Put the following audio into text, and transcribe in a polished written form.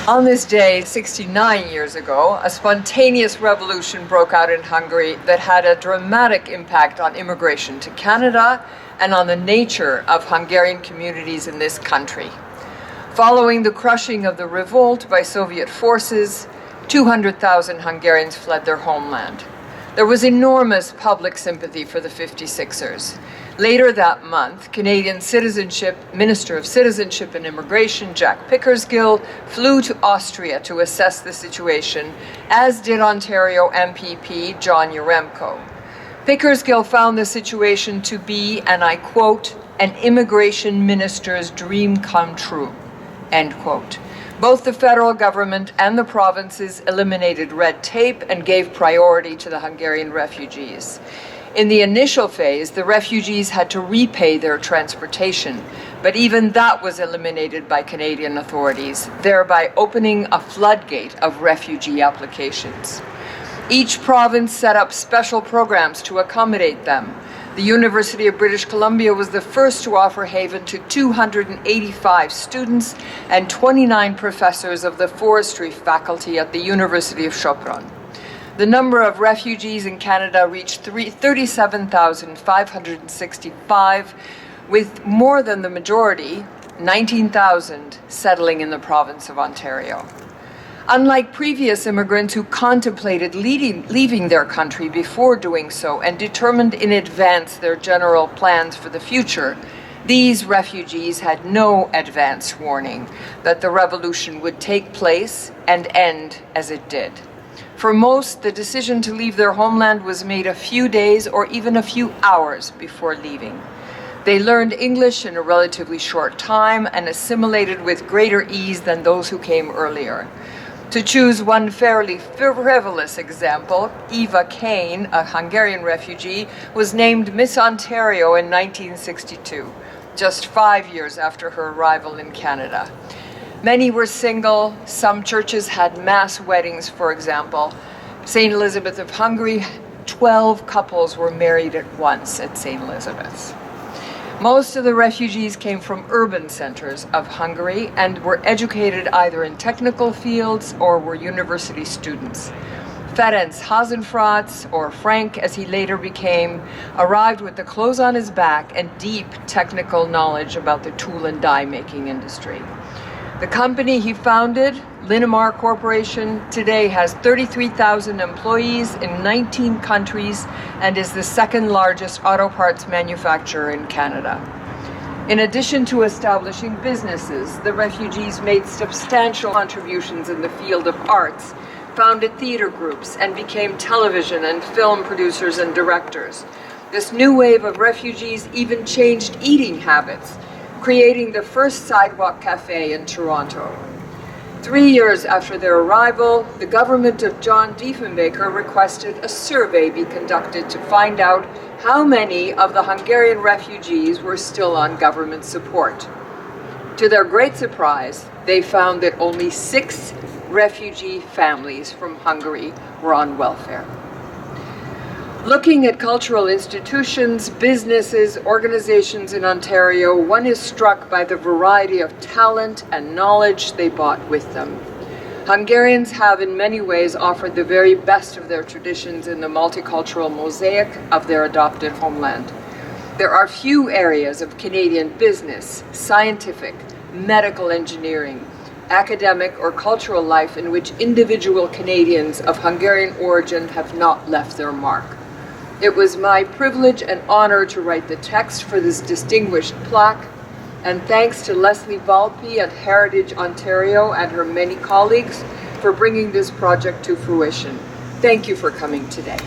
On this day, 69 years ago, a spontaneous revolution broke out in Hungary that had a dramatic impact on immigration to Canada and on the nature of Hungarian communities in this country. Following the crushing of the revolt by Soviet forces, 200,000 Hungarians fled their homeland. There was enormous public sympathy for the 56ers. Later that month, Canadian Minister of Citizenship and Immigration, Jack Pickersgill, flew to Austria to assess the situation, as did Ontario MPP John Yaremko. Pickersgill found the situation to be, and I quote, an immigration minister's dream come true, end quote. Both the federal government and the provinces eliminated red tape and gave priority to the Hungarian refugees. In the initial phase, the refugees had to repay their transportation, but even that was eliminated by Canadian authorities, thereby opening a floodgate of refugee applications. Each province set up special programs to accommodate them. The University of British Columbia was the first to offer haven to 285 students and 29 professors of the forestry faculty at the University of Sopron. The number of refugees in Canada reached 37,565, with more than the majority, 19,000, settling in the province of Ontario. Unlike previous immigrants who contemplated leaving their country before doing so and determined in advance their general plans for the future, these refugees had no advance warning that the revolution would take place and end as it did. For most, the decision to leave their homeland was made a few days or even a few hours before leaving. They learned English in a relatively short time and assimilated with greater ease than those who came earlier. To choose one fairly frivolous example, Eva Kane, a Hungarian refugee, was named Miss Ontario in 1962, just 5 years after her arrival in Canada. Many were single. Some churches had mass weddings, for example. St. Elizabeth of Hungary, 12 couples were married at once at St. Elizabeth's. Most of the refugees came from urban centers of Hungary and were educated either in technical fields or were university students. Ferenc Hasenfratz, or Frank as he later became, arrived with the clothes on his back and deep technical knowledge about the tool and die making industry. The company he founded, Linamar Corporation, today has 33,000 employees in 19 countries and is the second largest auto parts manufacturer in Canada. In addition to establishing businesses, the refugees made substantial contributions in the field of arts, founded theater groups, and became television and film producers and directors. This new wave of refugees even changed eating habits, creating the first sidewalk cafe in Toronto. 3 years after their arrival, the government of John Diefenbaker requested a survey be conducted to find out how many of the Hungarian refugees were still on government support. To their great surprise, they found that only 6 refugee families from Hungary were on welfare. Looking at cultural institutions, businesses, organizations in Ontario, one is struck by the variety of talent and knowledge they brought with them. Hungarians have in many ways offered the very best of their traditions in the multicultural mosaic of their adopted homeland. There are few areas of Canadian business, scientific, medical engineering, academic or cultural life in which individual Canadians of Hungarian origin have not left their mark. It was my privilege and honor to write the text for this distinguished plaque, and thanks to Leslie Valpy at Heritage Ontario and her many colleagues for bringing this project to fruition. Thank you for coming today.